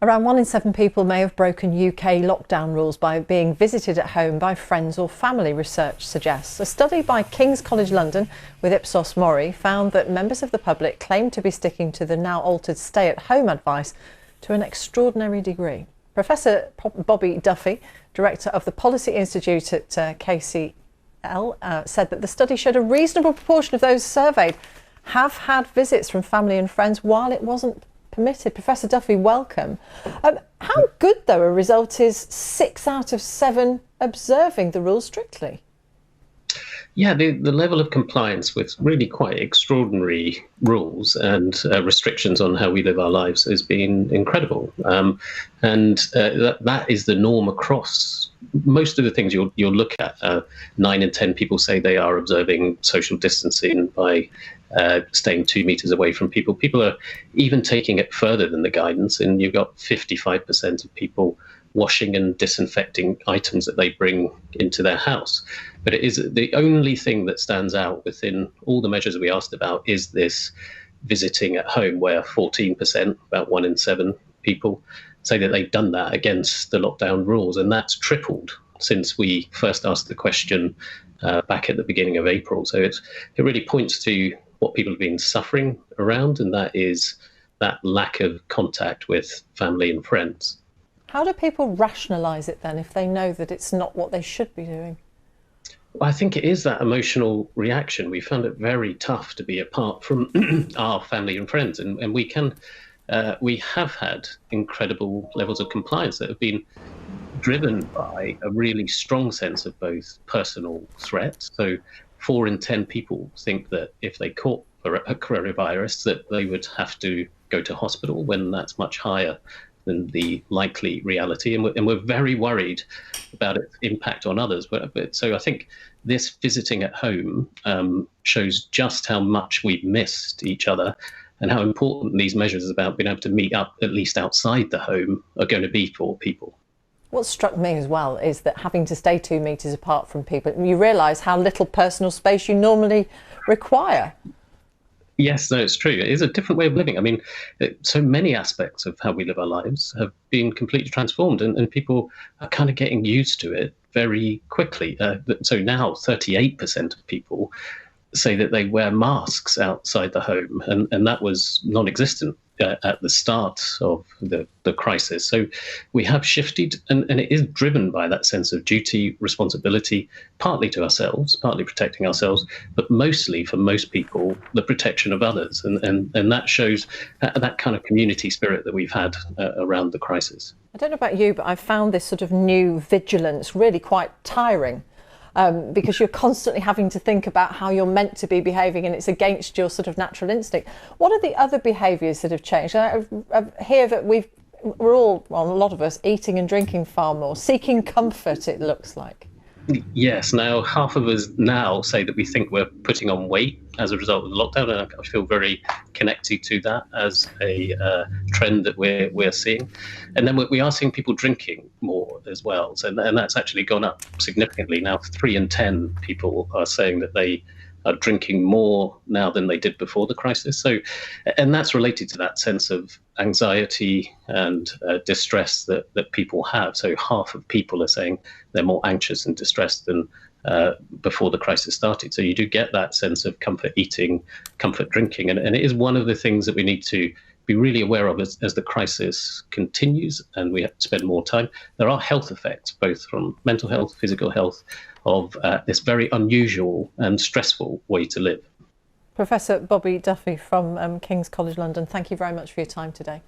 Around 1 in 7 people may have broken UK lockdown rules by being visited at home by friends or family, research suggests. A study by King's College London with Ipsos Mori found that members of the public claim to be sticking to the now altered stay-at-home advice to an extraordinary degree. Professor Bobby Duffy, director of the Policy Institute at KCL, said that the study showed a reasonable proportion of those surveyed have had visits from family and friends while it wasn't permitted. Professor Duffy, welcome. How good, though, a result is 6 out of 7 observing the rules strictly? Yeah, the level of compliance with really quite extraordinary rules and restrictions on how we live our lives has been incredible. That is the norm across most of the things you'll look at. 9 in 10 people say they are observing social distancing by staying 2 meters away from people. People are even taking it further than the guidance, and you've got 55% of people washing and disinfecting items that they bring into their house. But it is the only thing that stands out within all the measures we asked about is this visiting at home, where 14%, about 1 in 7 people, say that they've done that against the lockdown rules. And that's tripled since we first asked the question back at the beginning of April. So it really points to what people have been suffering around, and that is that lack of contact with family and friends. How do people rationalise it then if they know that it's not what they should be doing? Well, I think it is that emotional reaction. We found it very tough to be apart from our family and friends, and we have had incredible levels of compliance that have been driven by a really strong sense of both personal threat. So 4 in 10 people think that if they caught a coronavirus that they would have to go to hospital, when that's much higher than the likely reality. And we're very worried about its impact on others. So I think this visiting at home shows just how much we've missed each other and how important these measures about being able to meet up, at least outside the home, are going to be for people. What struck me as well is that having to stay 2 meters apart from people, you realise how little personal space you normally require. Yes, no, it's true. It is a different way of living. I mean, so many aspects of how we live our lives have been completely transformed, and people are kind of getting used to it very quickly. So now 38% of people say that they wear masks outside the home, and that was non-existent at the start of the crisis. So we have shifted, and it is driven by that sense of duty, responsibility, partly to ourselves, partly protecting ourselves, but mostly for most people, the protection of others. And that shows that kind of community spirit that we've had around the crisis. I don't know about you, but I've found this sort of new vigilance really quite tiring. Because you're constantly having to think about how you're meant to be behaving, and it's against your sort of natural instinct. What are the other behaviours that have changed? I hear that we're all, well, a lot of us, eating and drinking far more, seeking comfort, it looks like. Yes, now half of us now say that we think we're putting on weight as a result of the lockdown, and I feel very connected to that as a trend that we're seeing. And then we are seeing people drinking more as well, and that's actually gone up significantly. Now 3 in 10 people are saying that they are drinking more now than they did before the crisis. So, and that's related to that sense of anxiety and distress that people have. So half of people are saying they're more anxious and distressed than before the crisis started. So you do get that sense of comfort eating, comfort drinking. And it is one of the things that we need to be really aware of as the crisis continues and we have to spend more time. There are health effects, both from mental health, physical health, of this very unusual and stressful way to live. Professor Bobby Duffy from King's College London, thank you very much for your time today.